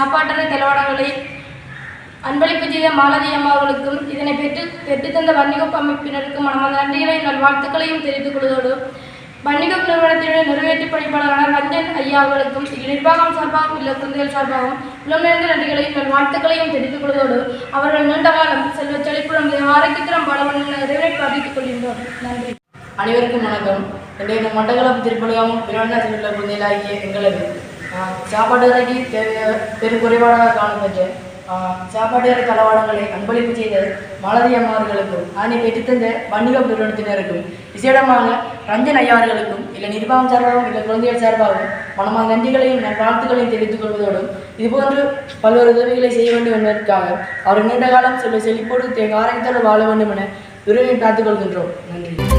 சாப்பாட்டறை தளவாடங்களை அன்பளிப்பு செய்த மாலதி அம்மாவர்களுக்கும் இதனை பெற்றுத்தந்த வன்னிகோப் அமைப்பினருக்கும் மனமார்ந்த நன்றிகளையும் வாழ்த்துக்களையும் தெரிவித்துக் கொள்வதோடு வன்னிகோப் நிறுவனத்தினுடைய நிறைவேற்று பணிப்பாளரான ரஞ்சன் ஐயா அவர்களுக்கும் நிர்வாகம் சார்பாகவும் இல்லை குழந்தைகள் சார்பாகவும் உளமிழந்த நன்றிகளையும் வாழ்த்துக்களையும் தெரிவித்துக் கொள்வதோடு அவர்கள் நீண்ட காலம் செல்வ செழிப்புடன் ஆரோக்கியத்திடம் பலவன் நிறைவேற்று அறிவித்துக் கொள்கின்றோம். நன்றி. அனைவருக்கும் வணக்கம். இன்றைய மட்டக்களப்பு திருப்பலியாமும் பிறநாட்டில் உள்ள குழந்தைகளாகிய எங்களது சாப்பாட்டு அறைக்கு பெரும் குறைபாடாக காணப்பட்ட சாப்பாட்டு அறை தளவாடங்களை அன்பளிப்பு செய்த மாலதி அம்மாவர்களுக்கும் அதனை பெற்றுத்தந்த வன்னிகோப் நிறுவனத்தினருக்கும் விசேடமாக ரஞ்சன் ஐயாவர்களுக்கும் இல்லை நிர்வாகம் சார்பாகவும் இல்லை குழந்தைகள் சார்பாகவும் மனமான நன்றிகளையும் வாழ்த்துக்களையும் தெரிவித்துக் கொள்வதோடும் இதுபோன்று பல்வேறு உதவிகளை செய்ய வேண்டும் என்பதற்காக அவர் நீண்ட காலம் செல்வ செழிப்போடு ஆரோக்கியத்தோடு வாழ வேண்டும் என விரைவில் பார்த்துக் கொள்கின்றோம். நன்றி.